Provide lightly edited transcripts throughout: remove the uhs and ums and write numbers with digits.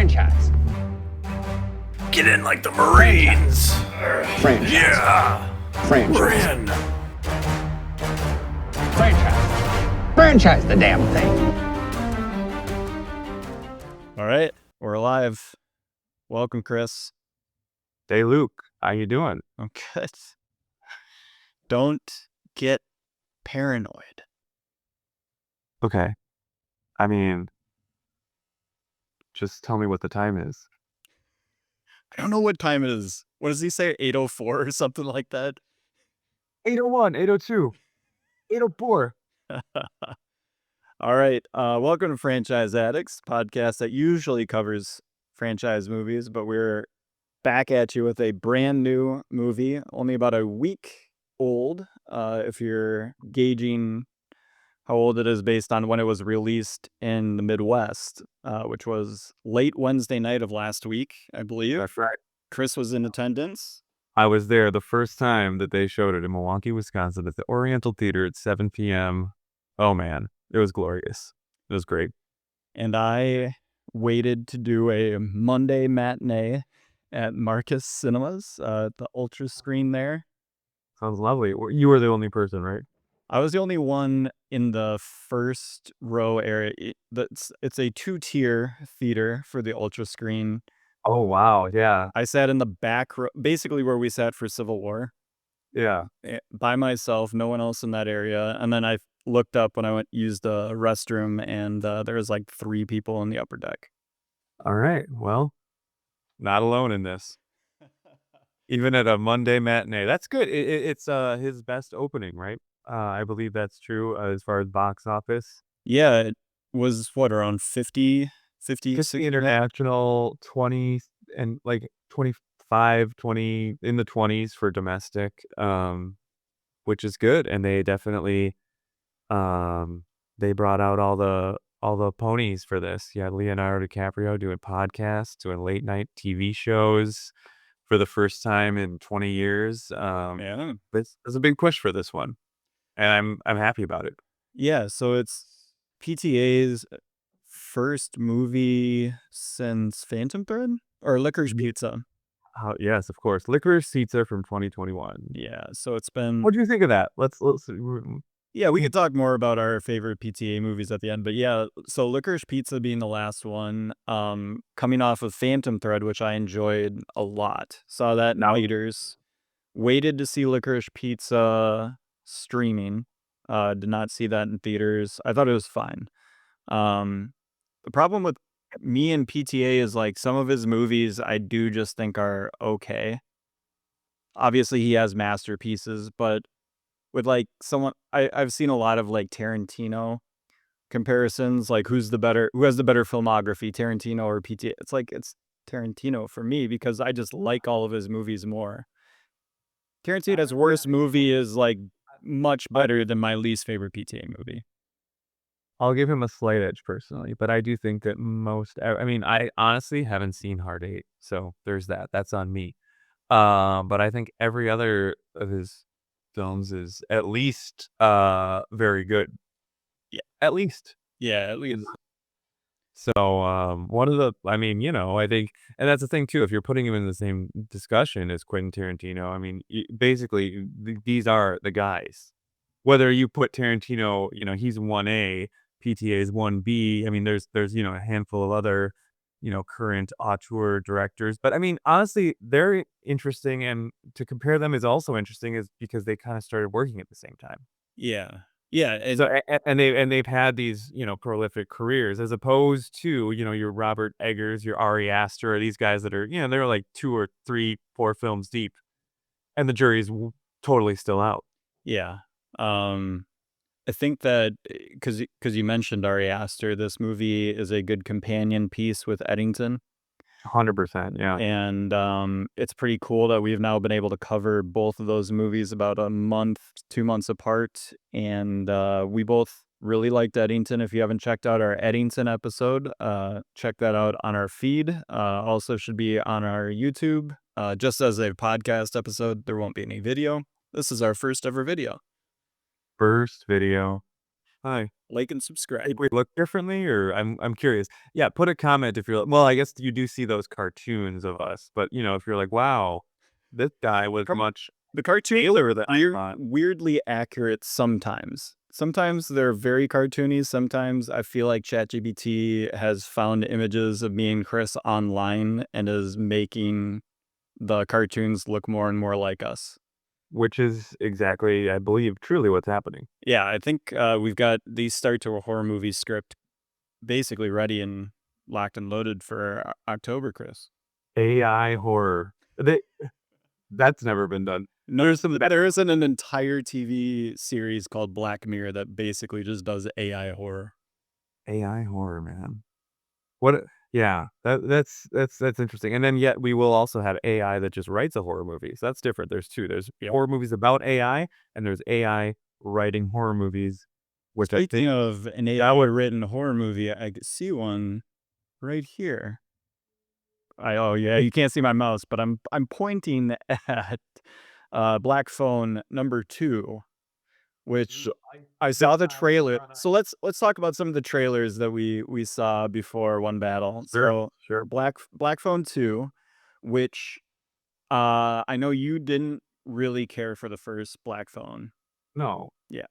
Franchise. Get in like the Marines. Franchise. Yeah. Franchise. We're in. Franchise. Franchise the damn thing. All right, we're alive. Welcome, Chris. Hey, Luke. How you doing? I'm good. Don't get paranoid. Okay. I mean, just tell me what the time is. I don't know what time it is. What does he say? 8:04 or something like that? 8:01, 8:02, 8:04. All right. Welcome to Franchise Addicts, podcast that usually covers franchise movies, but we're back at you with a brand new movie, only about a week old, if you're gauging how old it is based on when it was released in the Midwest, which was late Wednesday night of last week, I believe. That's right. Chris was in attendance. I was there the first time that they showed it in Milwaukee, Wisconsin at the Oriental Theater at 7 p.m. Oh, man. It was glorious. It was great. And I waited to do a Monday matinee at Marcus Cinemas, the Ultra screen there. Sounds lovely. You were the only person, right? I was the only one in the first row area. It's a 2-tier theater for the Ultra screen. Oh, wow. Yeah. I sat in the back row, basically where we sat for Civil War, Yeah. by myself, no one else in that area. And then I looked up when I used the restroom, and there was like 3 people in the upper deck. All right. Well, not alone in this. Even at a Monday matinee. That's good. It's his best opening, right? I believe that's true as far as box office. Yeah, it was around 50 international, 20 and like 25, 20 in the 20s for domestic, which is good. And they definitely they brought out all the ponies for this. You had Leonardo DiCaprio doing podcasts, doing late night TV shows for the first time in 20 years. Yeah. It's a big push for this one, and I'm happy about it. Yeah, so it's PTA's first movie since Phantom Thread or Licorice Pizza. Yes, of course. Licorice Pizza from 2021. Yeah, so it's been. What do you think of that? Let's. Yeah, we could talk more about our favorite PTA movies at the end, but yeah, so Licorice Pizza being the last one, coming off of Phantom Thread, which I enjoyed a lot. Saw that in theaters. Waited to see Licorice Pizza streaming. Did not see that in theaters. I thought it was fine. The problem with me and PTA is like some of his movies I do just think are okay. Obviously he has masterpieces, but with like I've seen a lot of like Tarantino comparisons, like who has the better filmography, Tarantino or PTA. It's like it's Tarantino for me because I just like all of his movies more. Tarantino's worst movie is like much better than my least favorite PTA movie. I'll give him a slight edge personally, but I do think that I honestly haven't seen Hard 8, so there's that. That's on me. But I think every other of his films is at least very good. Yeah, at least. Yeah, at least. So one of the, I think, and that's the thing too. If you're putting him in the same discussion as Quentin Tarantino, basically these are the guys. Whether you put Tarantino, he's 1A, PTA is 1B. There's a handful of other, current auteur directors. But honestly, they're interesting, and to compare them is also interesting, is because they kind of started working at the same time. Yeah. Yeah. So and they've had these, prolific careers, as opposed to, your Robert Eggers, your Ari Aster, these guys that are, they're like 2 or 3, 4 films deep, and the jury's totally still out. Yeah. I think that because you mentioned Ari Aster, this movie is a good companion piece with Eddington. 100%, yeah. And it's pretty cool that we've now been able to cover both of those movies about a month, 2 months apart. And we both really liked Eddington. If you haven't checked out our Eddington episode, check that out on our feed. Also should be on our YouTube. Just as a podcast episode, there won't be any video. This is our first ever video. First video. Hi. Like and subscribe. If we look differently, or I'm curious. Yeah, put a comment if you're like, well, I guess you do see those cartoons of us, but if you're like, wow, this guy was much The cartoon Taylor, the thought. weirdly accurate sometimes. Sometimes they're very cartoony. Sometimes I feel like ChatGPT has found images of me and Chris online and is making the cartoons look more and more like us. Which is exactly, I believe, truly what's happening. Yeah, I think we've got the start to a horror movie script basically ready and locked and loaded for October, Chris. AI horror. That's never been done. There isn't an entire TV series called Black Mirror that basically just does AI horror. AI horror, man. What? Yeah, that's interesting. And then yet we will also have AI that just writes a horror movie. So that's different. There's two. There's horror movies about AI, and there's AI writing horror movies. Which I Speaking think of an AI-written horror movie, I could see one right here. Oh yeah, you can't see my mouse, but I'm pointing at Black Phone #2, which I saw the trailer. So let's talk about some of the trailers that we saw before One Battle. So sure. Black Phone 2, which I know you didn't really care for the first Black Phone. No. Yeah.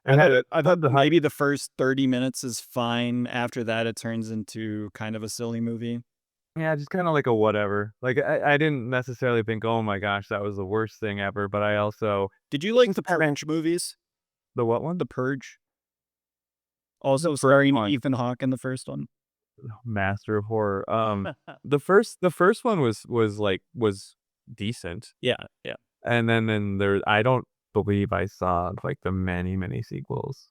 I I thought maybe the first 30 minutes is fine. After that, it turns into kind of a silly movie. Yeah, just kind of like a whatever. Like I didn't necessarily think, oh my gosh, that was the worst thing ever. But I also Did you like the Purge movies? the what one? The Purge? Also starring Ethan Hawke in the first one. Master of horror. The first one was decent, Yeah, yeah. and then there I don't believe I saw like the many sequels.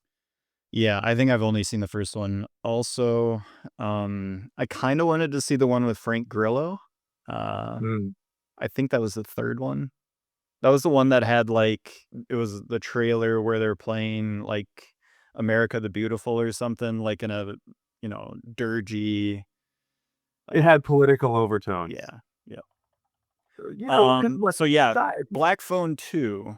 Yeah, I think I've only seen the first one. Also, I kind of wanted to see the one with Frank Grillo. Mm. I think that was the third one. That was the one that had like it was the trailer where they're playing like America the Beautiful or something, like in a dirgy. It had political overtones. Yeah, yeah. So yeah, Black Phone 2.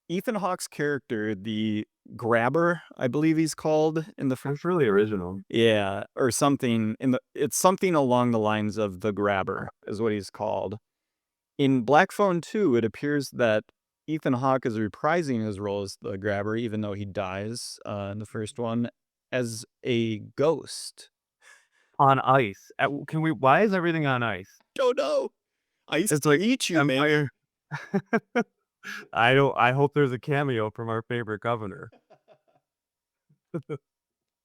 Ethan Hawke's character, the Grabber, I believe he's called in the first. That's really original. Yeah, or something it's something along the lines of the Grabber is what he's called. In Black Phone 2, it appears that Ethan Hawke is reprising his role as the Grabber, even though he dies in the first one, as a ghost. On ice. Can we? Why is everything on ice? Don't know. Ice It's like eat you, man. I hope there's a cameo from our favorite governor.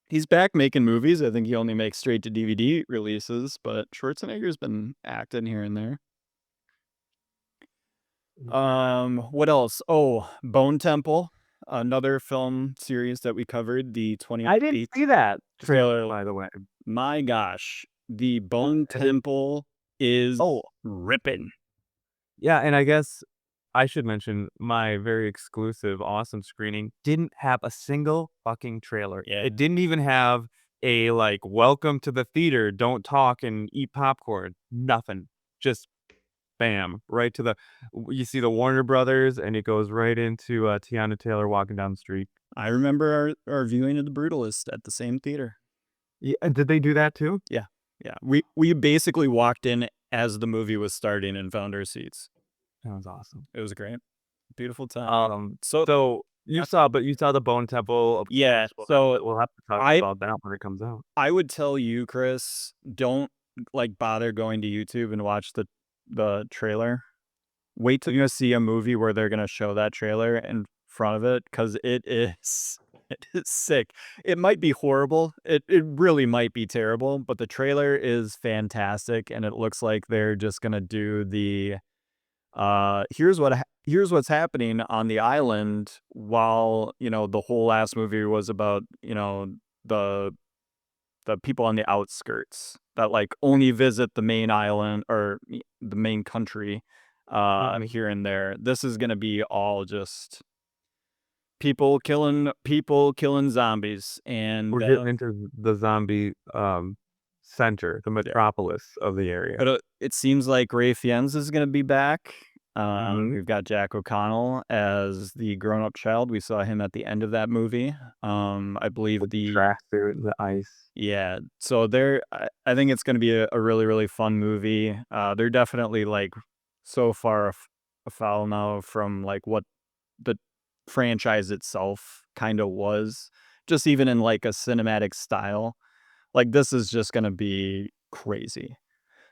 He's back making movies. I think he only makes straight to DVD releases, but Schwarzenegger's been acting here and there. What else? Oh, Bone Temple, another film series that we covered. The 20. I didn't see that trailer, by the way. My gosh, the Bone Temple is ripping. Yeah, and I guess I should mention my very exclusive, awesome screening didn't have a single fucking trailer. Yeah. It didn't even have a like welcome to the theater, don't talk and eat popcorn. Nothing. Just bam, right to you see the Warner Brothers, and it goes right into Teyana Taylor walking down the street. I remember our viewing of The Brutalist at the same theater. Yeah, did they do that too? Yeah. Yeah. We basically walked in as the movie was starting and found our seats. That was awesome. It was great. Beautiful time. So you saw the Bone Temple. Yeah. So we'll have to talk about that when it comes out. I would tell you, Chris, don't bother going to YouTube and watch the trailer. Wait till you see a movie where they're gonna show that trailer in front of it, because it is sick. It might be horrible. It really might be terrible, but the trailer is fantastic, and it looks like they're just gonna do the here's what's happening on the island, while the whole last movie was about the people on the outskirts that only visit the main island or the main country here and there. This is gonna be all just people killing zombies, and we're getting into the zombie center, the metropolis of the area. but it seems like Ray Fiennes is gonna be back. We've got Jack O'Connell as the grown-up child. We saw him at the end of that movie. I believe With the tracksuit, the ice. yeah. So I think it's going to be a really, really fun movie. They're definitely like so far afoul now from like what the franchise itself kind of was, just even in like a cinematic style. Like this is just going to be crazy.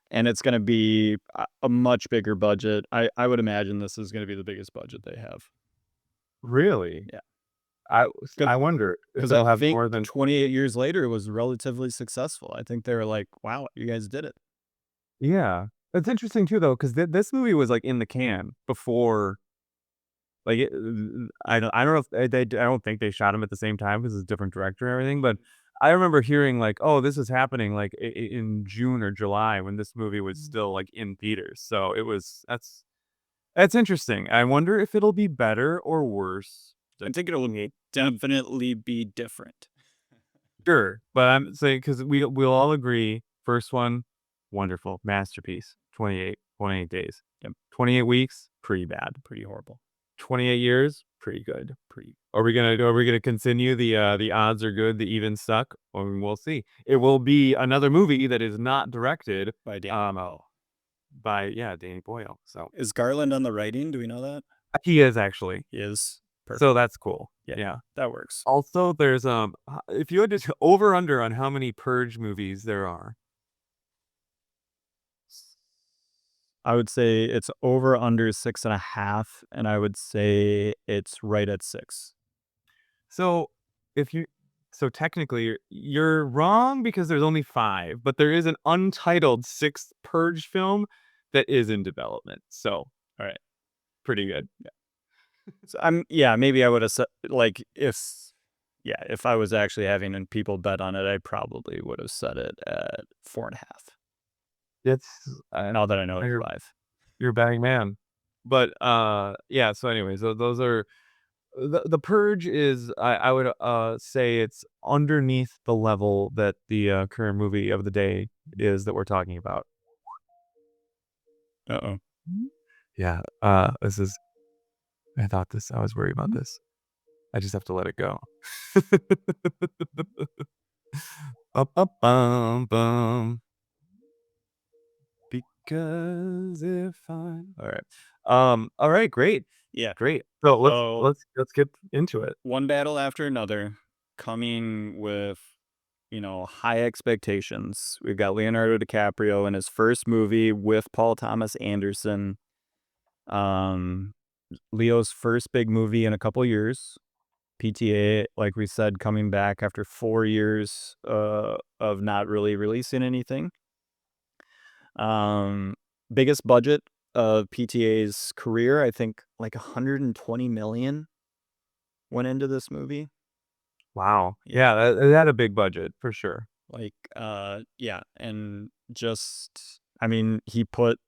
And it's going to be a much bigger budget. I would imagine this is going to be the biggest budget they have. Really? Yeah. I wonder if Because they'll I have think more than 28 years later, it was relatively successful. I think they were like, wow, you guys did it. yeah. That's interesting too, though, because this movie was like in the can before. Like I don't know if I don't think they shot him at the same time because it's a different director and everything. But I remember hearing like, oh, this is happening like in June or July when this movie was still like in theaters. So that's interesting. I wonder if it'll be better or worse. I think it will definitely be different. Sure, but I'm saying because we'll all agree, first one, wonderful masterpiece. 28 days. Yep. 28 weeks, pretty bad. Pretty horrible. 28 years, pretty good. Are we gonna continue the odds are good, the even suck? I mean, we'll see. It will be another movie that is not directed By Dan. by Danny Boyle. So Is Garland on the writing? Do we know that? he is actually. He is. Perfect. So that's cool. Yeah. Yeah. That works. Also, there's if you had to over under on how many Purge movies there are. I would say it's over under 6.5, and I would say it's right at 6. So technically you're wrong because there's only 5, but there is an untitled 6th Purge film that is in development. So, all right, pretty good. Yeah. So maybe I would have said like if I was actually having people bet on it, I probably would have set it at 4.5. It's now that I know it's 5. You're a betting man. But yeah. So, anyways, those are the Purge is I would say it's underneath the level that the current movie of the day is that we're talking about. Uh-oh. Yeah. This is. I was worried about this. I just have to let it go. Bum. Because if I'm all right, great. Yeah. Great. So let's get into it. One battle after another, coming with high expectations. We've got Leonardo DiCaprio in his first movie with Paul Thomas Anderson. Leo's first big movie in a couple years. PTA, like we said, coming back after 4 years of not really releasing anything. Biggest budget of PTA's career, I think like 120 million went into this movie. Wow. Yeah, it had a big budget for sure. Like, and just, I mean, he put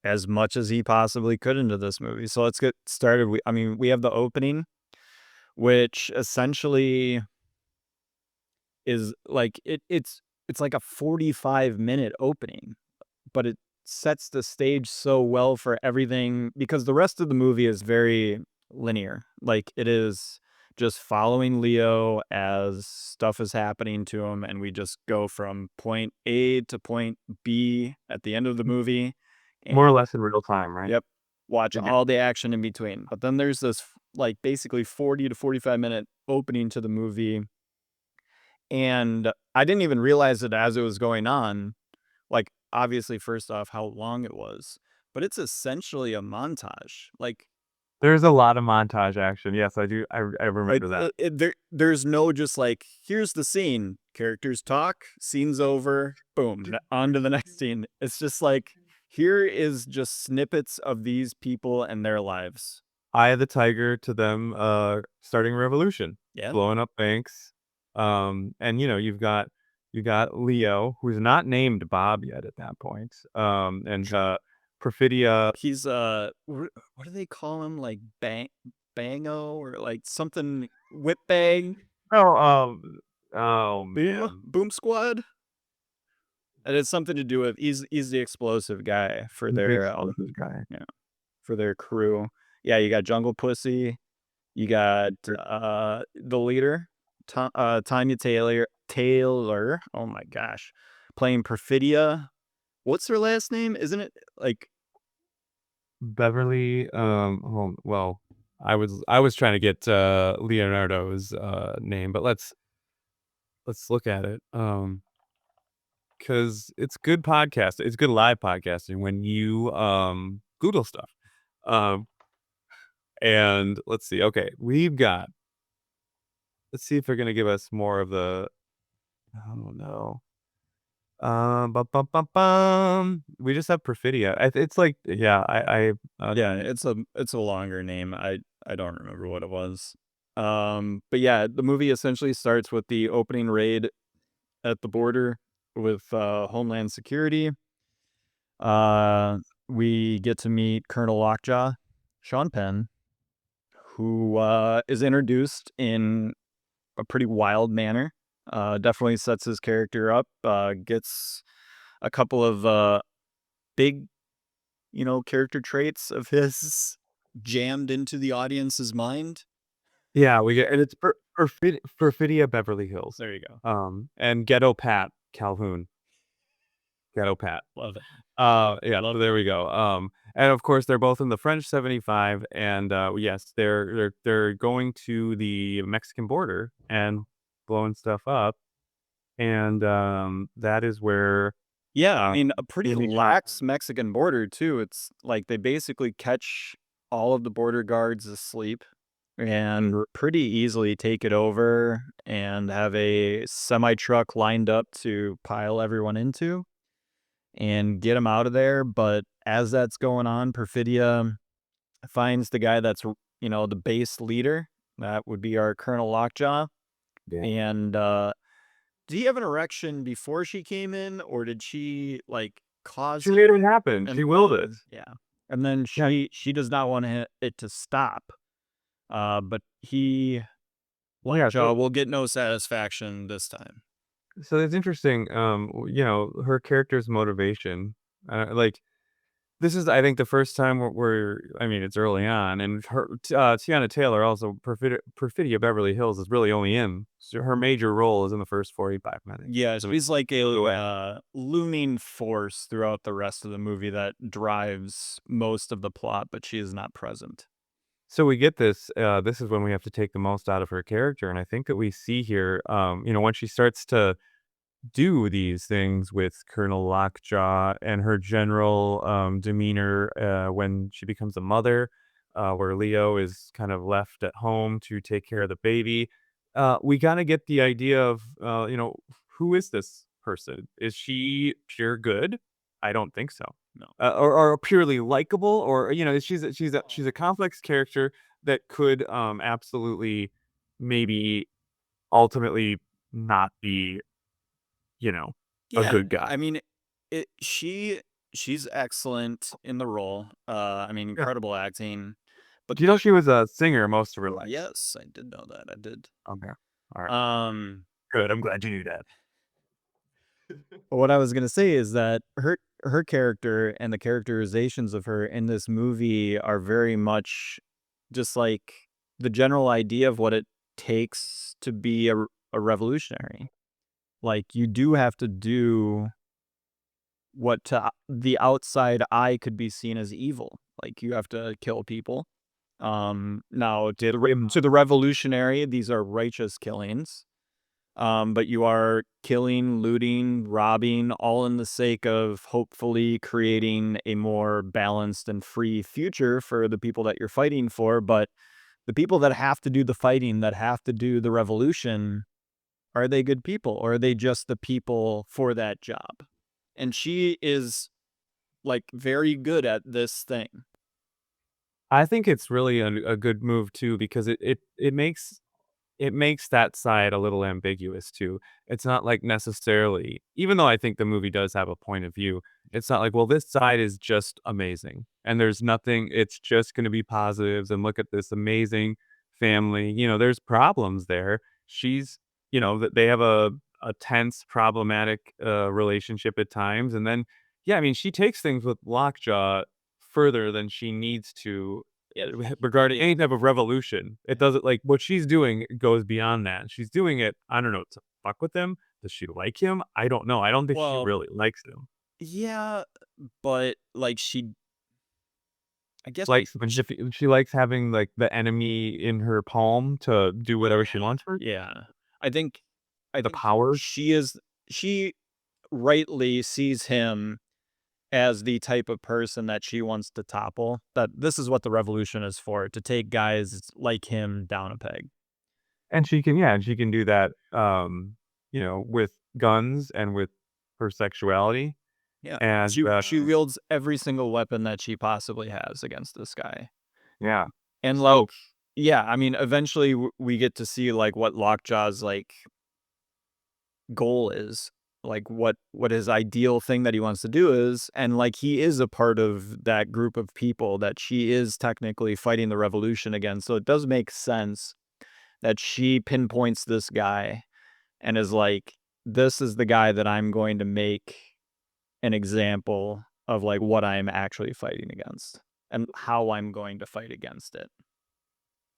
as much as he possibly could into this movie. So let's get started. We have the opening, which essentially is like it's like a 45-minute opening, but it sets the stage so well for everything because the rest of the movie is very linear. Like it is just following Leo as stuff is happening to him, and we just go from point A to point B at the end of the movie. More or less in real time, right? Yep. Watch all the action in between. But then there's this like basically 40 to 45 minute opening to the movie. And I didn't even realize it as it was going on. Like, obviously, first off, how long it was. But it's essentially a montage. Like, there's a lot of montage action. Yes, I do. I remember that. There's no just like, here's the scene. Characters talk, scene's over, boom, on to the next scene. It's just like, here is just snippets of these people and their lives. Eye of the Tiger to them starting a revolution. Yeah. Blowing up banks. And you've got Leo, who's not named Bob yet at that point. And Perfidia. He's what do they call him? Like Bango or like something whip bang? Boom Squad. And it's something to do with he's the explosive guy for their explosive guy. Yeah. for their crew. Yeah, you got Jungle Pussy, you got the leader, Tanya Taylor. Oh my gosh, playing Perfidia. What's her last name? Isn't it like Beverly, well, I was trying to get Leonardo's name, but let's look at it. Because it's good podcast. It's good live podcasting when you Google stuff. Um, and let's see. Okay, let's see if they're gonna give us more of the. Oh no. Bum, bum, bum, bum. We just have Perfidia. It's like, yeah, yeah, it's a longer name. I don't remember what it was. But yeah, the movie essentially starts with the opening raid at the border with Homeland Security. We get to meet Colonel Lockjaw, Sean Penn, who is introduced in a pretty wild manner. Definitely sets his character up. Gets a couple of big, character traits of his jammed into the audience's mind. yeah, we get, and it's Perfidia Beverly Hills. There you go. And Ghetto Pat Calhoun. Ghetto Pat. Love it. Yeah, there we go. And of course they're both in the French 75, and yes, they're going to the Mexican border and blowing stuff up, and that is where Yeah, I mean, a pretty Disney lax Mexican border too. It's like they basically catch all of the border guards asleep and pretty easily take it over and have a semi truck lined up to pile everyone into and get them out of there. But as that's going on, Perfidia finds the guy that's, the base leader. That would be our Colonel Lockjaw. Yeah. And did he have an erection before she came in, or did she cause She made it happen. and She willed it. yeah. And then she does not want it to stop. But he Well, yeah, will get no satisfaction this time. so it's interesting. Her character's motivation. Like, this is, I think, the first time I mean, it's early on, and Teyana Taylor, also Perfidia Beverly Hills, is really only in. So her major role is in the first 45 minutes. Yeah, so he's like a looming force throughout the rest of the movie that drives most of the plot, but she is not present. So we get this. This is when we have to take the most out of her character, and I think that we see here, when she starts to do these things with Colonel Lockjaw and her general demeanor when she becomes a mother, where Leo is kind of left at home to take care of the baby. We kind of get the idea of, who is this person? Is she pure good? I don't think so. No. Or purely likable, or she's a complex character that could absolutely maybe ultimately not be a good guy. I mean, she's excellent in the role. I mean, incredible acting. But you know she was a singer most of her life. Yes, I did know that. I did. Okay. All right. Good. I'm glad you knew that. But what I was gonna say is that her character and the characterizations of her in this movie are very much just like the general idea of what it takes to be a revolutionary. Like, you do have to do what to the outside eye could be seen as evil. Like, you have to kill people. Now to the revolutionary, these are righteous killings. But you are killing, looting, robbing, all in the sake of hopefully creating a more balanced and free future for the people that you're fighting for. But the people that have to do the fighting, that have to do the revolution, are they good people, or are they just the people for that job? And she is very good at this thing. I think it's really a good move too, because it makes that side a little ambiguous too. It's not like necessarily, even though I think the movie does have a point of view, it's not like, well, this side is just amazing and there's nothing, it's just going to be positives, and look at this amazing family. There's problems there. That they have a tense, problematic relationship at times. And then, yeah, I mean, she takes things with Lockjaw further than she needs to regarding any type of revolution. It doesn't like what she's doing goes beyond that. She's doing it, I don't know, to fuck with him. Does she like him? I don't know. I don't think she Well, really likes him. yeah, but like I guess Like when she likes having like the enemy in her palm to do whatever she wants for yeah. I think I the think power. she rightly sees him as the type of person that she wants to topple. That this is what the revolution is for, to take guys like him down a peg. And she can do that, with guns and with her sexuality. Yeah. And, She wields every single weapon that she possibly has against this guy. yeah. And So like, yeah, I mean, eventually we get to see like what Lockjaw's like goal is, like what his ideal thing that he wants to do is, and like he is a part of that group of people that she is technically fighting the revolution against. So it does make sense that she pinpoints this guy and is like, this is the guy that I'm going to make an example of like what I'm actually fighting against and how I'm going to fight against it.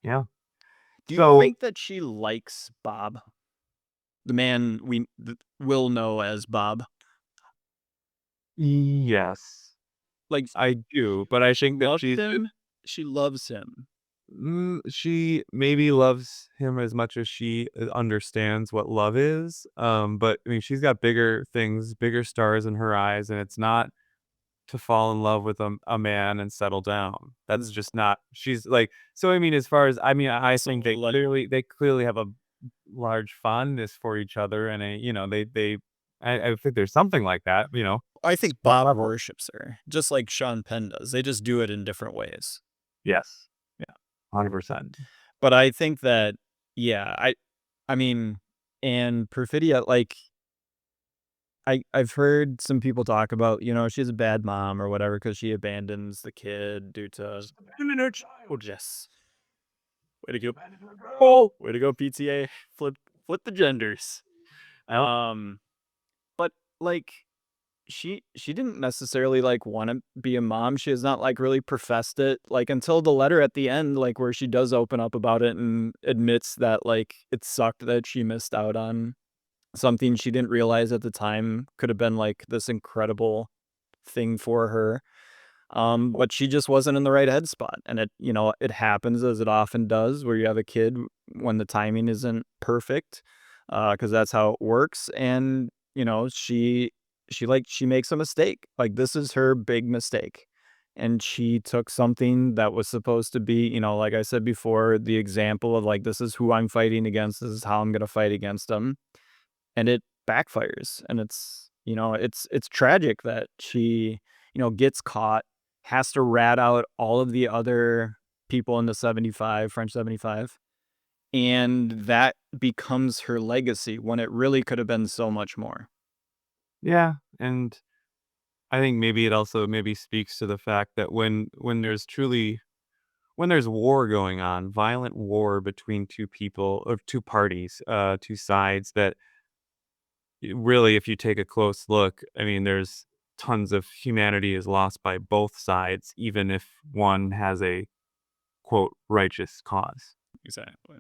yeah. Do you So think that she likes Bob? The man will know as Bob. yes, Like, I do, but I think that loves him. She loves him. she maybe loves him as much as she understands what love is. But I mean, she's got bigger things, bigger stars in her eyes, and it's not to fall in love with a man and settle down. That's just not. She's like so. I mean, as far as I think they clearly have a large fondness for each other, and I think there's something like that. I think Bob worships her, just like Sean Penn does. They just do it in different ways. Yes, yeah, 100%. But I think that, yeah, I mean, and Perfidia, like, I've heard some people talk about, she's a bad mom or whatever because she abandons the kid due to abandoning her child. Yes. Way to go. Oh, way to go, PTA. Flip the genders. Um, but like she didn't necessarily like want to be a mom. She has not like really professed it like until the letter at the end, like where she does open up about it and admits that like it sucked that she missed out on something she didn't realize at the time could have been like this incredible thing for her. But she just wasn't in the right head spot. And it happens as it often does where you have a kid when the timing isn't perfect, because that's how it works. And, she makes a mistake. Like this is her big mistake. And she took something that was supposed to be, like I said before, the example of like, this is who I'm fighting against. This is how I'm going to fight against them. And it backfires. And it's tragic that she, gets caught, has to rat out all of the other people in the French 75, and that becomes her legacy when it really could have been so much more. Yeah, and I think maybe it also maybe speaks to the fact that when there's war going on, violent war between two people or two parties, two sides that really, if you take a close look, I mean, there's tons of humanity is lost by both sides, even if one has a quote righteous cause. Exactly.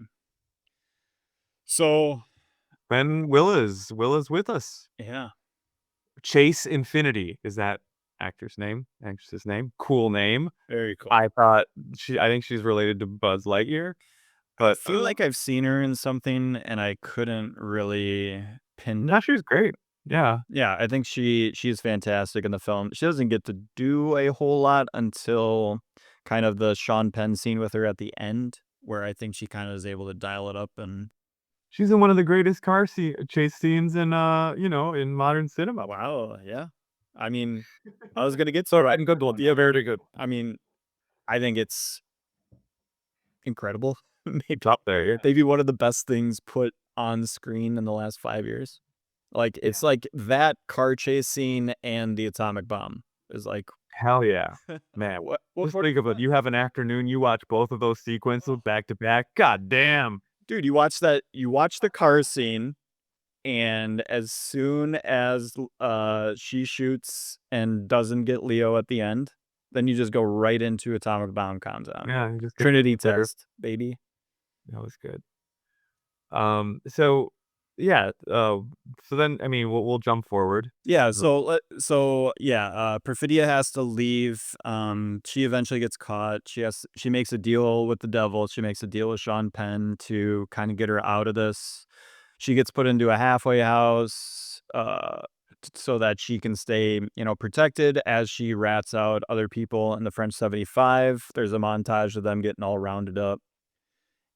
So, Ben Will is with us. yeah, Chase Infinity is that actress's name. Cool name. very cool. I think she's related to Buzz Lightyear, I but feel like I've seen her in something and I couldn't really pin. no, she was great. Yeah. Yeah, I think she's fantastic in the film. She doesn't get to do a whole lot until kind of the Sean Penn scene with her at the end, where I think she kind of is able to dial it up. And She's in one of the greatest chase scenes in modern cinema. wow, yeah. I mean, I was gonna get so right and good one. Yeah, very good. I mean, I think it's incredible. Maybe Top there, yeah. maybe one of the best things put on screen in the last 5 years. Like it's like that car chase scene and the atomic bomb is like Hell yeah. Man, what just think of it. You have an afternoon, you watch both of those sequences back to back. God damn. dude, you watch the car scene, and as soon as she shoots and doesn't get Leo at the end, then you just go right into atomic bomb countdown. Yeah, you just get Trinity there. test, baby. That was good. So yeah, so then I mean we'll jump forward. Yeah, So Perfidia has to leave. She eventually gets caught. She makes a deal with the devil. She makes a deal with Sean Penn to kind of get her out of this. She gets put into a halfway house, so that she can stay, protected as she rats out other people in the French 75. There's a montage of them getting all rounded up.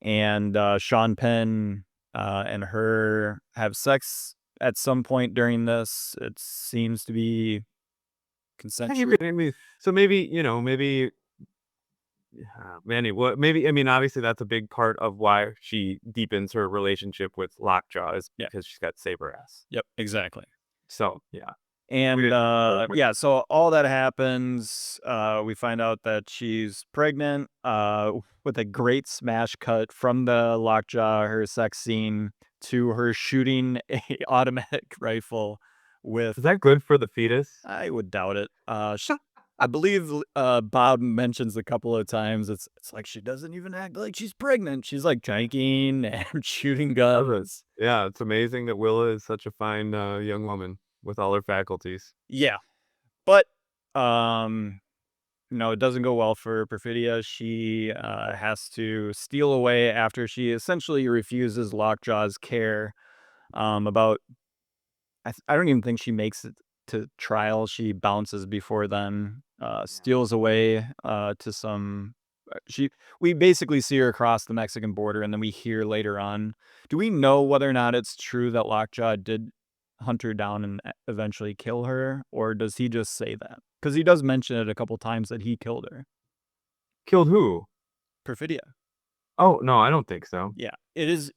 And Sean Penn and her have sex at some point during this. It seems to be consensual. I mean, so maybe maybe maybe I mean obviously that's a big part of why she deepens her relationship with Lockjaw is Yeah. because she's got saber ass. Yep, exactly. So yeah, And so all that happens. We find out that she's pregnant. With a great smash cut from the Lockjaw, her sex scene, to her shooting a automatic rifle with. is that good for the fetus? I would doubt it. I believe Bob mentions a couple of times. It's like she doesn't even act like she's pregnant. She's like drinking and shooting guns. Yeah, it's amazing that Willa is such a fine young woman with all her faculties. Yeah, but it doesn't go well for Perfidia. She has to steal away after she essentially refuses Lockjaw's care. About I don't even think she makes it to trial. She bounces before then. Steals away to some. We basically see her across the Mexican border, and then we hear later on. Do we know whether or not it's true that Lockjaw did hunt her down and eventually kill her, or does he just say that? Because he does mention it a couple times that he killed her. Killed who? Perfidia. Oh no, I don't think so. Yeah, it is.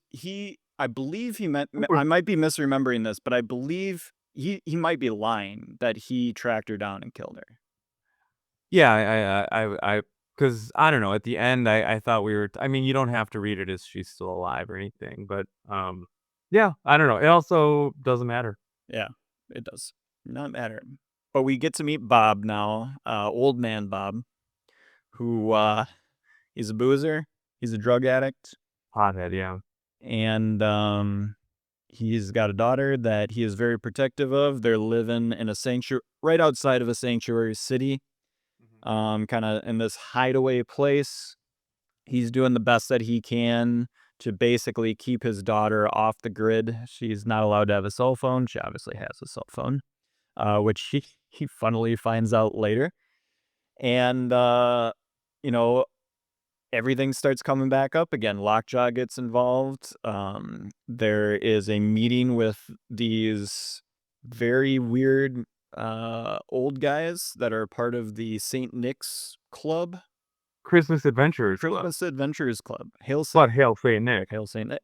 I believe he meant. I might be misremembering this, but I believe he might be lying that he tracked her down and killed her. Yeah, I because I don't know. At the end, I thought we were. I mean, you don't have to read it as she's still alive or anything, but yeah, I don't know. It also doesn't matter. Yeah, it does not matter. But we get to meet Bob now, old man Bob, who he's a boozer, he's a drug addict, Hothead, yeah. and he's got a daughter that he is very protective of. They're living in a sanctuary right outside of a sanctuary city, kind of in this hideaway place. He's doing the best that he can to basically keep his daughter off the grid. She's not allowed to have a cell phone. She obviously has a cell phone, which he funnily finds out later. And, everything starts coming back up again. Lockjaw gets involved. There is a meeting with these very weird old guys that are part of the St. Nick's Club. Christmas Adventures. Christmas Adventures Club. Hail But Hail St. Nick. Hail St. Nick.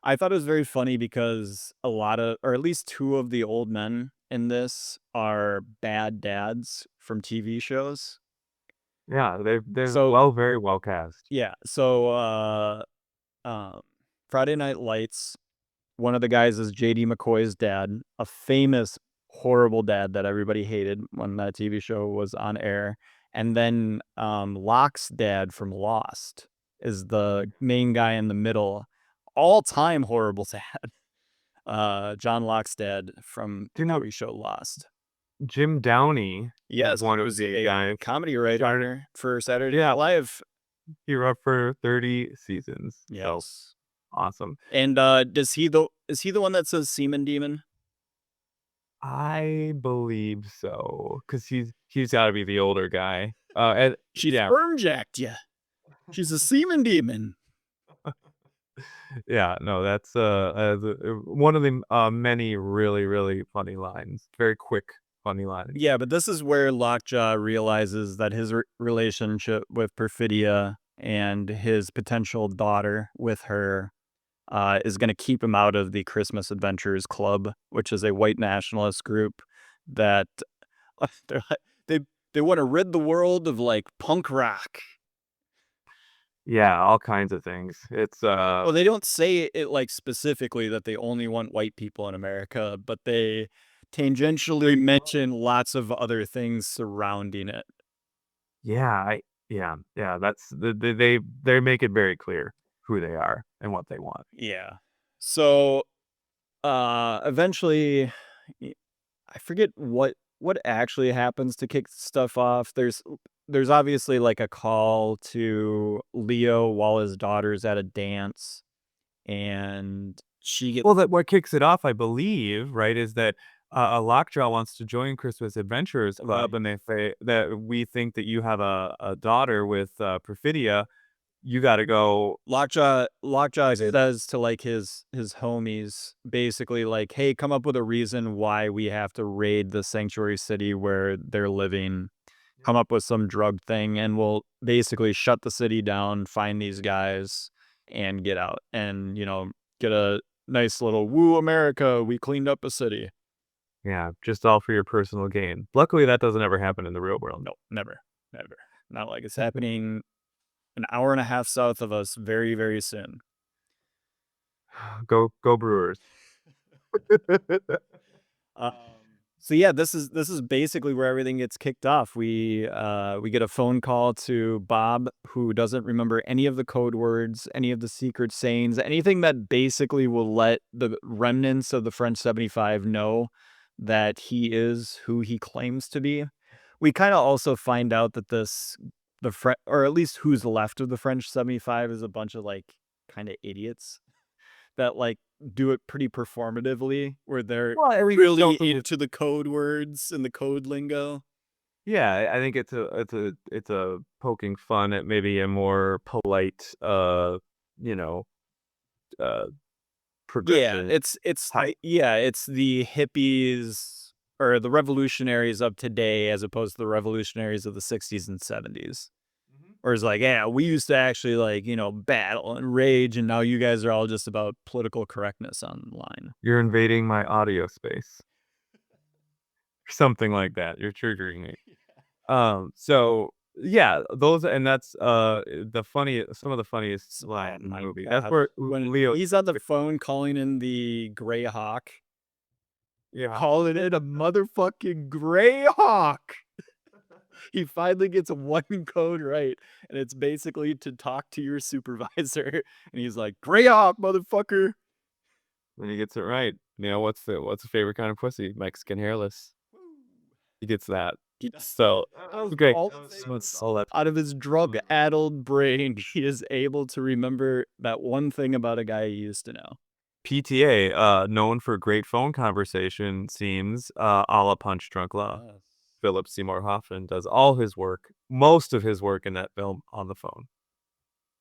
I thought it was very funny because or at least two of the old men in this are bad dads from TV shows. Yeah, they're very well cast. Yeah. So Friday Night Lights, one of the guys is JD McCoy's dad, a famous horrible dad that everybody hated when that TV show was on air. And then Locke's dad from Lost is the main guy in the middle. All-time horrible dad. John Locke's dad from the TV show Lost. Jim Downey. Yes, one it of was the a guys. comedy writer for Saturday Night Live. He wrote for 30 seasons. Yes. So, awesome. And is he the one that says Semen Demon? I believe so, because he's got to be the older guy. She sperm jacked you. She's a semen demon. Yeah, no, that's one of the many really, really funny lines. Very quick, funny lines. Yeah, but this is where Lockjaw realizes that his relationship with Perfidia and his potential daughter with her is going to keep him out of the Christmas Adventures Club, which is a white nationalist group that they want to rid the world of like punk rock. Yeah, all kinds of things. It's Well, they don't say it like specifically that they only want white people in America, but they tangentially mention lots of other things surrounding it. Yeah, that's they make it very clear who they are and what they want. Yeah. So, eventually, y- I forget what actually happens to kick stuff off. There's obviously like a call to Leo while his daughter's at a dance, and she gets Well, that what kicks it off, I believe, right, is that a Lockjaw wants to join Christmas Adventurers Club, and they say that we think that you have a daughter with perfidia. You got to go. Lockjaw says to like his homies basically like, hey, come up with a reason why we have to raid the sanctuary city where they're living. Come up with some drug thing and we'll basically shut the city down, find these guys and get out and, get a nice little woo America, we cleaned up a city. Yeah, just all for your personal gain. Luckily, that doesn't ever happen in the real world. No, never. Never. Not like it's happening an hour and a half south of us very, very soon. Go Brewers. Um, so yeah, this is basically where everything gets kicked off. We get a phone call to Bob, who doesn't remember any of the code words, any of the secret sayings, anything that basically will let the remnants of the French 75 know that he is who he claims to be. We kind of also find out that or at least who's left of the French 75 is a bunch of like kind of idiots that like do it pretty performatively where they're really into the code words and the code lingo. Yeah, I think it's a poking fun at maybe a more polite, you know, uh, Yeah, progressive it's type. it's the hippies or the revolutionaries of today as opposed to the revolutionaries of the 60s and 70s. Or it's like, yeah, we used to actually like, battle and rage, and now you guys are all just about political correctness online. You're invading my audio space. Something like that. You're triggering me. So yeah, those and that's some of the funniest lines in the movie. That's where When Leo. he's on the phone calling in the Gray Hawk, Yeah. calling it a motherfucking Gray Hawk. He finally gets one code right, and it's basically to talk to your supervisor. And he's like, Gray Hawk, motherfucker. When he gets it right. What's the favorite kind of pussy? Mexican hairless. He gets that. So that was great. Out of his drug-addled brain, he is able to remember that one thing about a guy he used to know. PTA, known for great phone conversation scenes, a la Punch Drunk Love. Philip Seymour Hoffman does most of his work in that film on the phone.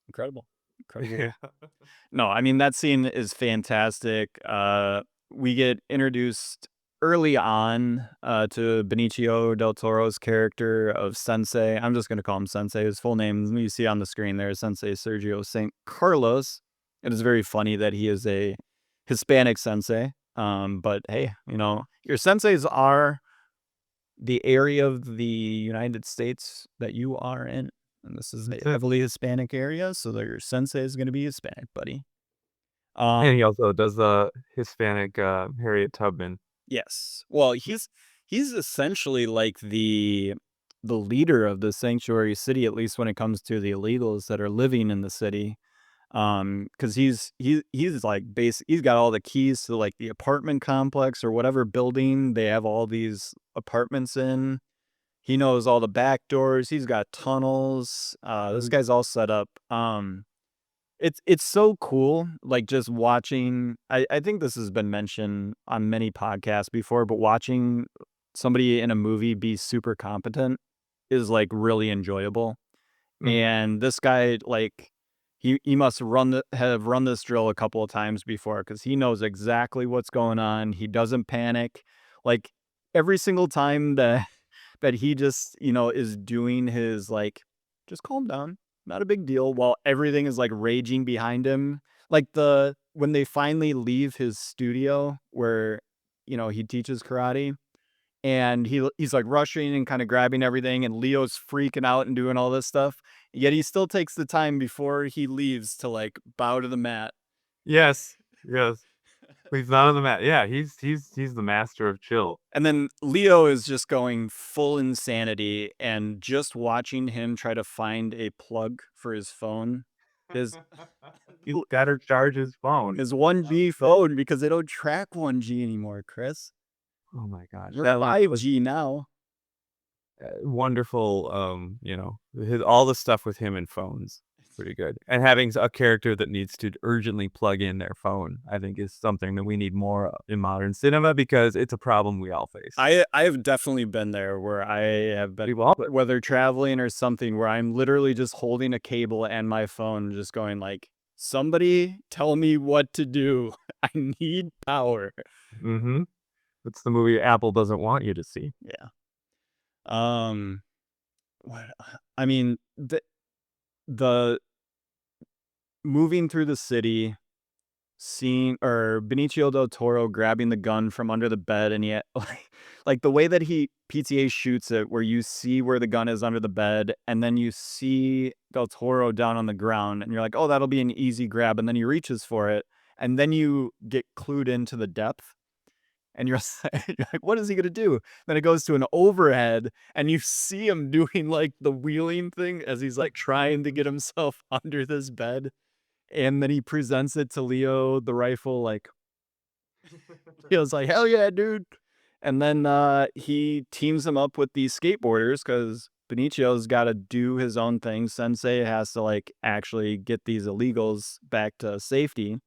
Incredible. Yeah. No, I mean, that scene is fantastic. We get introduced early on to Benicio del Toro's character of Sensei. I'm just going to call him Sensei. His full name you see on the screen there is Sensei Sergio St. Carlos. It is very funny that he is a Hispanic sensei. But hey, your senseis are the area of the United States that you are in. And this is a heavily Hispanic area, so your sensei is going to be Hispanic, buddy. And he also does the Hispanic Harriet Tubman. Yes. Well, he's essentially like the leader of the sanctuary city, at least when it comes to the illegals that are living in the city. Because he's like he's got all the keys to like the apartment complex or whatever building they have all these apartments in. He knows all the back doors. He's got tunnels. This guy's all set up. It's so cool, like, just watching I think this has been mentioned on many podcasts before, but watching somebody in a movie be super competent is, like, really enjoyable. And this guy, like, he must have run this drill a couple of times before because he knows exactly what's going on. He doesn't panic. Like, every single time that he just, is doing his, like, "Just calm down, not a big deal," while everything is, like, raging behind him. Like, when they finally leave his studio where, he teaches karate, and he's, like, rushing and kinda grabbing everything, and Leo's freaking out and doing all this stuff, yet he still takes the time before he leaves to, like, bow to the mat. Yes. Yes. He's not on the mat. Yeah, he's the master of chill. And then Leo is just going full insanity, and just watching him try to find a plug for his phone, his He's gotta charge his phone. his 1G phone, because they don't track 1G anymore, Chris. Oh my gosh, We're that was 5G now. wonderful. All the stuff with him and phones, pretty good. And having a character that needs to urgently plug in their phone, I think, is something that we need more of in modern cinema because it's a problem we all face. I have definitely been there where I have been, We've all been. whether traveling or something, where I'm literally just holding a cable and my phone, just going like, somebody tell me what to do. I need power. Mm-hmm. It's the movie Apple doesn't want you to see. Yeah. What I mean, the moving through the city, seeing or Benicio del Toro grabbing the gun from under the bed, and yet like the way that PTA shoots it, where you see where the gun is under the bed, and then you see del Toro down on the ground, and you're like, oh, that'll be an easy grab, and then he reaches for it, and then you get clued into the depth. And you're like, what is he gonna do? Then it goes to an overhead, and you see him doing like the wheeling thing as he's like trying to get himself under this bed. And then he presents it to Leo, the rifle, like, he was like, hell yeah, dude. And then he teams him up with these skateboarders because Benicio's got to do his own thing. Sensei has to like actually get these illegals back to safety.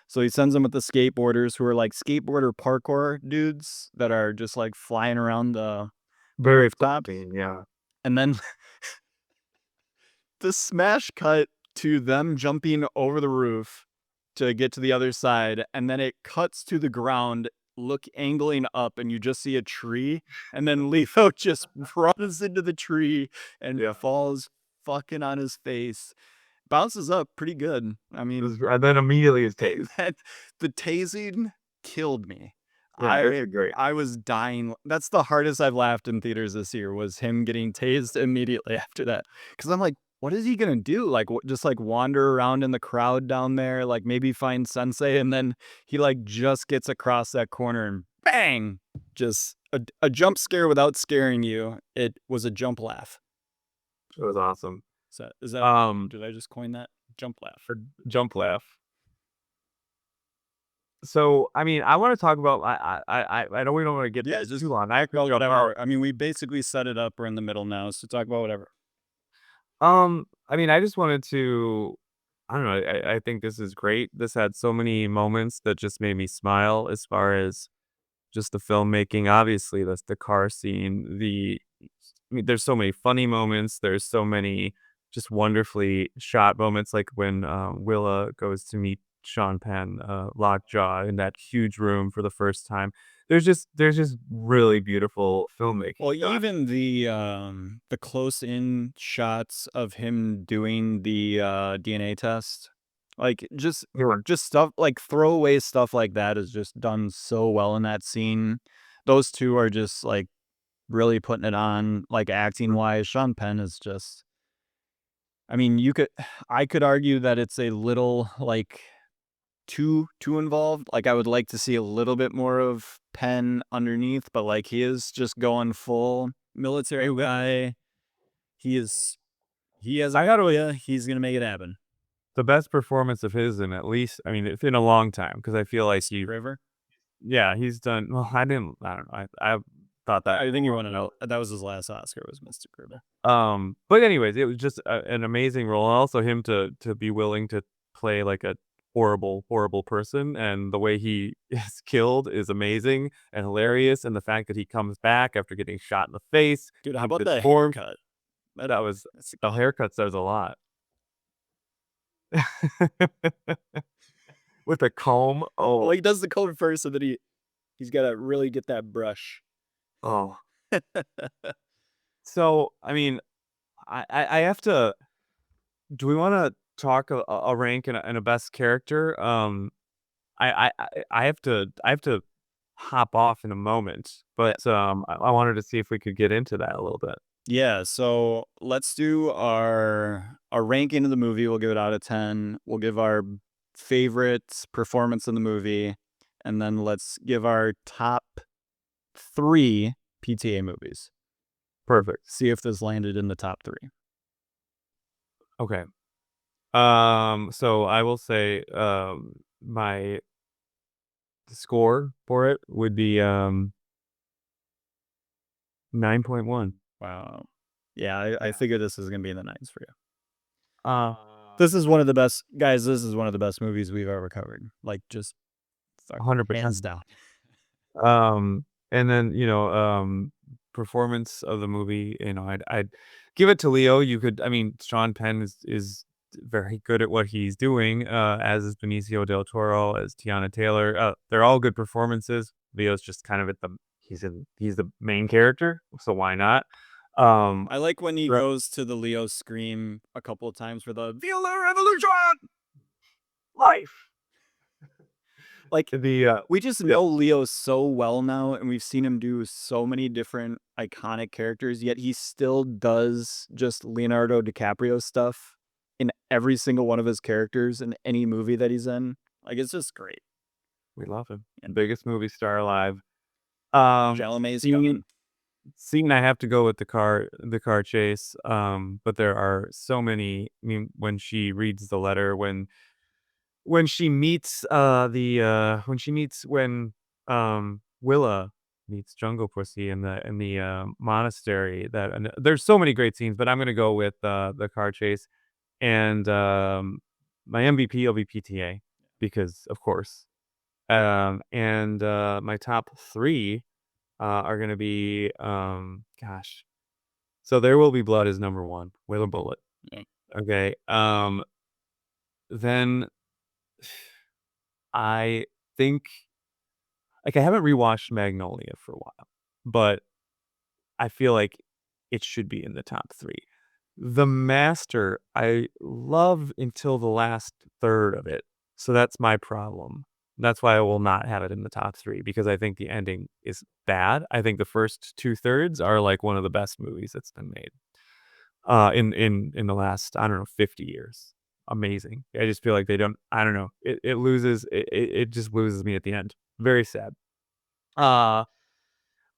So he sends them with the skateboarders, who are like skateboarder parkour dudes that are just like flying around the Very top. yeah. And then the smash cut to them jumping over the roof to get to the other side, and then it cuts to the ground, angling up, and you just see a tree, and then Leo just runs into the tree and falls fucking on his face. Bounces up pretty good. I mean, And then immediately is tased. the tasing killed me. Yeah, it's great. I was dying. That's the hardest I've laughed in theaters this year, was him getting tased immediately after that. Because I'm like, what is he gonna do? Like, just like wander around in the crowd down there, like maybe find Sensei, and then he like just gets across that corner and bang, just a jump scare without scaring you. It was a jump laugh. It was awesome. Is that did I just coin that? Jump laugh. Or jump laugh. So, I mean, I want to talk about. I know we don't want to get just too long. whatever. I mean, we basically set it up. We're in the middle now, so talk about whatever. I mean, I just wanted to. I don't know. I think this is great. This had so many moments that just made me smile. As far as just the filmmaking, obviously, that's the car scene. I mean, there's so many funny moments. There's so many just wonderfully shot moments, like when Willa goes to meet Sean Penn, Lockjaw, in that huge room for the first time. There's just really beautiful filmmaking. Well, even the close in shots of him doing the DNA test, like just stuff like throwaway stuff like that is just done so well in that scene. Those two are just like really putting it on, like acting wise. Sean Penn is just, I mean, I could argue that it's a little like too involved. Like, I would like to see a little bit more of Penn underneath, but like he is just going full military guy. He's gonna make it happen. The best performance of his in at least, I mean, it's in a long time, because I feel like River. Yeah, he's done. Well, I don't know. I thought that. I think you want to know that was his last Oscar, was Mr. River. But anyways, it was just an amazing role. And also him to be willing to play like a horrible person, and the way he is killed is amazing and hilarious, and the fact that he comes back after getting shot in the face. Dude, how about that haircut? The haircut says a lot. With a comb. Oh, well, he does the comb first, so that he's got to really get that brush. Oh. So, I mean, I have to. Do we want to talk a rank and a best character? I have to hop off in a moment, but I wanted to see if we could get into that a little bit. Yeah, so let's do our ranking of the movie. We'll give it out of 10. We'll give our favorite performance in the movie, and then let's give our top 3 PTA movies. Perfect. See if this landed in the top 3. Okay. So I will say my score for it would be 9.1. Wow. Yeah, I figured this is gonna be in the 9s for you. Uh, This is one of the best guys. This is one of the best movies we've ever covered. Like just 100%. hands down. And then performance of the movie. I'd give it to Leo. I mean, Sean Penn is very good at what he's doing. As is Benicio del Toro, as Teyana Taylor. They're all good performances. Leo's just kind of he's the main character, so why not? I like when he goes to the Leo scream a couple of times for the Feel the Revolution life. Like we just know Leo so well now, and we've seen him do so many different iconic characters, yet he still does just Leonardo DiCaprio stuff in every single one of his characters in any movie that he's in. Like, it's just great. We love him. Biggest movie star alive. Chalamet's coming. Scene I have to go with the car chase. But there are so many. I mean, when she reads the letter, when she meets when Willa meets Jungle Pussy in the monastery, and there's so many great scenes, but I'm gonna go with the car chase, and my MVP will be PTA because of course, and my top 3 are gonna be gosh, so There Will Be Blood is number 1 with a bullet. Yeah. Okay, then I think, like, I haven't rewatched Magnolia for a while, but I feel like it should be in the top 3. The Master, I love until the last third of it, so that's my problem. That's why I will not have it in the top 3, because I think the ending is bad. I think the first 2/3 are, like, one of the best movies that's been made, in the last, I don't know, 50 years. Amazing. I just feel like they don't, I don't know. It just loses me at the end. Very sad. Boogie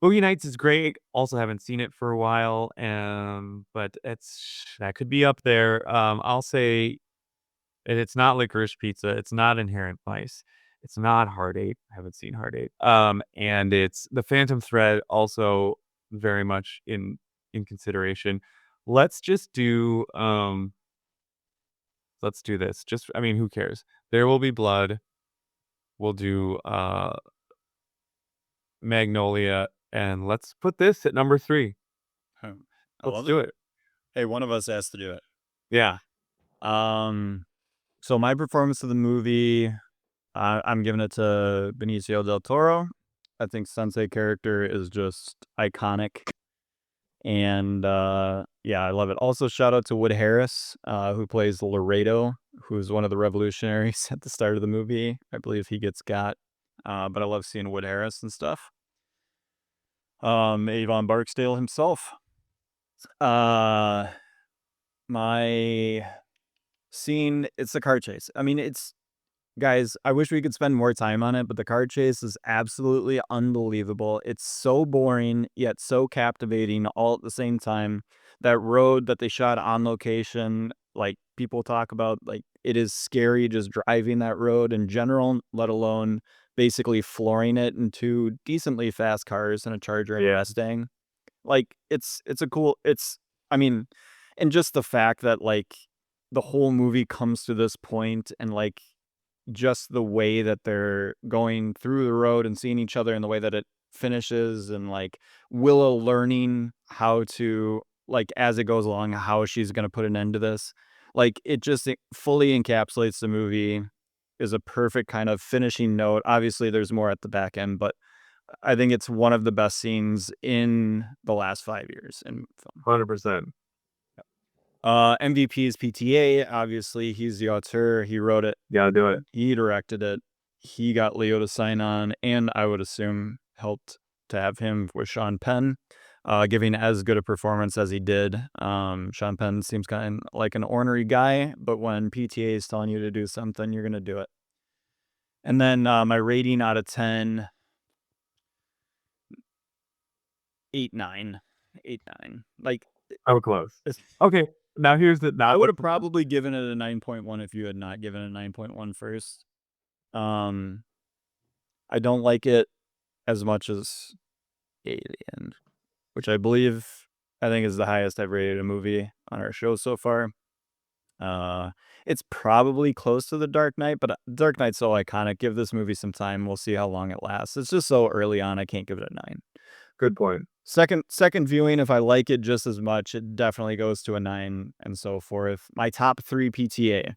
Nights is great. Also haven't seen it for a while. But that could be up there. I'll say it's not Licorice Pizza. It's not Inherent Vice. It's not Hard Eight. I haven't seen Hard Eight. And it's The Phantom Thread, also very much in consideration. Let's just do Let's do this. Just, I mean, who cares? There Will Be Blood. We'll do Magnolia, and let's put this at number 3. Let's do it. Hey, one of us has to do it. Yeah. So my performance of the movie, I'm giving it to Benicio del Toro. I think Sensei character is just iconic. And yeah, I love it. Also, shout out to Wood Harris, who plays Laredo, who's one of the revolutionaries at the start of the movie. I believe he gets got. But I love seeing Wood Harris and stuff. Avon Barksdale himself. My scene, it's the car chase. I mean, guys, I wish we could spend more time on it, but the car chase is absolutely unbelievable. It's so boring, yet so captivating all at the same time. That road that they shot on location, like, people talk about, like, it is scary just driving that road in general, let alone basically flooring it in 2 decently fast cars and a Charger and a Mustang. Like, I mean, and just the fact that, like, the whole movie comes to this point, and, like, just the way that they're going through the road and seeing each other, and the way that it finishes, and, like, Willow learning how to, like, as it goes along, how she's gonna put an end to this. Like, it fully encapsulates the movie, is a perfect kind of finishing note. Obviously, there's more at the back end, but I think it's one of the best scenes in the last 5 years in film. 100%. MVP is PTA. Obviously, he's the auteur. He wrote it. Gotta do it. He directed it. He got Leo to sign on, and I would assume helped to have him with Sean Penn, giving as good a performance as he did. Sean Penn seems kind of like an ornery guy, but when PTA is telling you to do something, you're going to do it. And then my rating out of 10, 8.9. 8.9. Like, Oh, close. it's- Okay, now here's the I would have probably given it a 9.1 if you had not given it a 9.1 first. I don't like it as much as Alien, which I think is the highest I've rated a movie on our show so far. It's probably close to The Dark Knight, but Dark Knight's so iconic. Give this movie some time. We'll see how long it lasts. It's just so early on, I can't give it a 9. Good point. Second viewing, if I like it just as much, it definitely goes to a 9 and so forth. My top 3 PTA.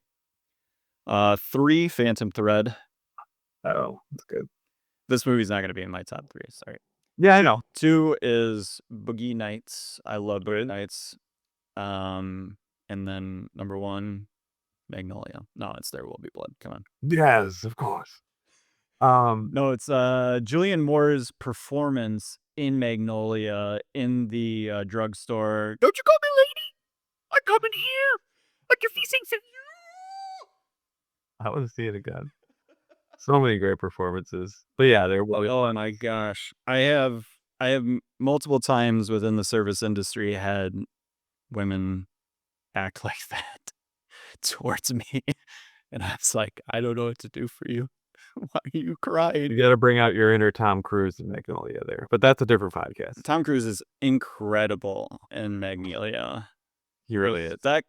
3, Phantom Thread. Oh, that's good. This movie's not going to be in my top 3. Sorry. Yeah, I know. 2 is Boogie Nights. I love Boogie Nights. And then number 1, Magnolia. No, it's There Will Be Blood. Come on. Yes, of course. No, it's Julianne Moore's performance in Magnolia in the drugstore. Don't you call me lady? I come in here like your feet sings of you. I want to see it again. So many great performances. But yeah, there will. Oh my gosh. I have multiple times within the service industry had women act like that towards me. And I was like, I don't know what to do for you. Why are you crying? You got to bring out your inner Tom Cruise in Magnolia there. But that's a different podcast. Tom Cruise is incredible in Magnolia. He really is. Respect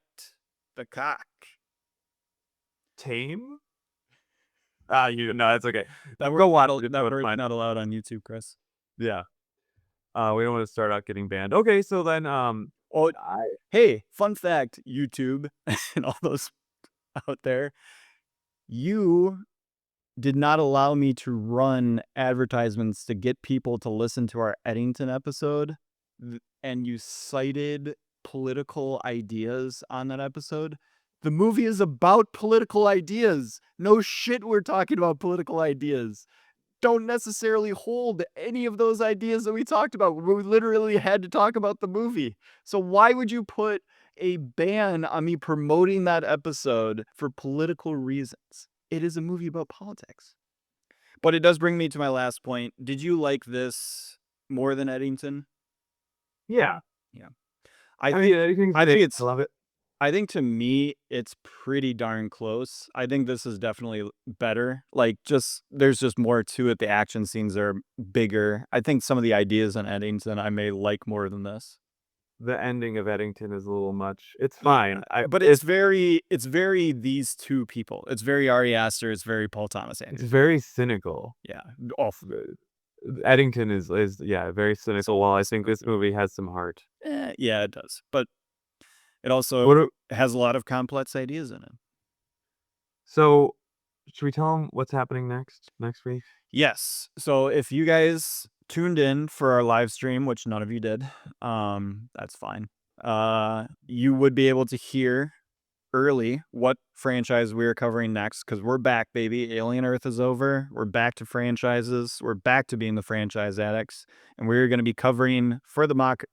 the cock. Tame? No, that's okay. That Go on. word's not allowed on YouTube, Chris. Yeah. We don't want to start out getting banned. Okay, so then Hey, fun fact, YouTube and all those out there. You did not allow me to run advertisements to get people to listen to our Eddington episode, and you cited political ideas on that episode. The movie is about political ideas. No shit, we're talking about political ideas. Don't necessarily hold any of those ideas that we talked about. We literally had to talk about the movie. So why would you put a ban on me promoting that episode for political reasons? It is a movie about politics. But it does bring me to my last point. Did you like this more than Eddington? yeah. I think it's I love it. I think to me, it's pretty darn close. I think this is definitely better. Like, there's just more to it. The action scenes are bigger. I think some of the ideas in Eddington I may like more than this. The ending of Eddington is a little much. It's fine. But it's very these two people. It's very Ari Aster. It's very Paul Thomas It's Anderson. very cynical. Yeah. Eddington is very cynical. While I think this movie has some heart. Yeah, it does. But it also has a lot of complex ideas in it. So, should we tell them what's happening next week? Yes. So if you guys tuned in for our live stream, which none of you did, that's fine. You would be able to hear early what franchise we're covering next, because we're back, baby. Alien Earth is over. We're back to franchises. We're back to being the Franchise Addicts, and we're going to be covering for the month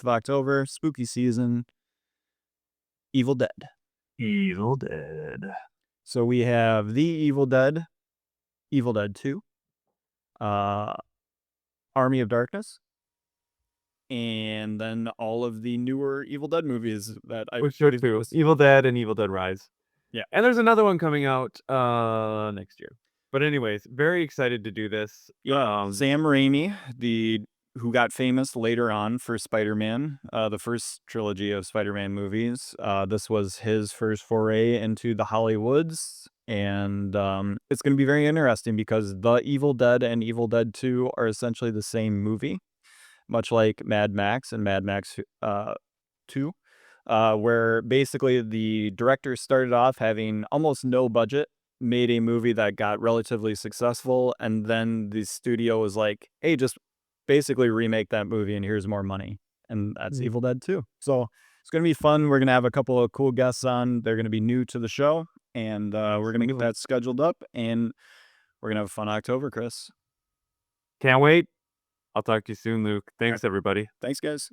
of October, spooky season, Evil Dead. Evil Dead. So we have The Evil Dead, Evil Dead 2, Army of Darkness, and then all of the newer Evil Dead movies that I showed you. Evil Dead and Evil Dead Rise. Yeah. And there's another one coming out next year. But anyways, very excited to do this. Sam Raimi, who got famous later on for Spider-Man, the first trilogy of Spider-Man movies. This was his first foray into the Hollywoods, and it's going to be very interesting because The Evil Dead and Evil Dead 2 are essentially the same movie, much like Mad Max and Mad Max 2, where basically the director started off having almost no budget, made a movie that got relatively successful, and then the studio was like, hey, just basically remake that movie and here's more money. And that's Evil Dead 2. So it's going to be fun. We're going to have a couple of cool guests on. They're going to be new to the show, and we're going to get that scheduled up, and we're going to have a fun October, Chris. Can't wait. I'll talk to you soon, Luke. Thanks, everybody. Thanks, guys.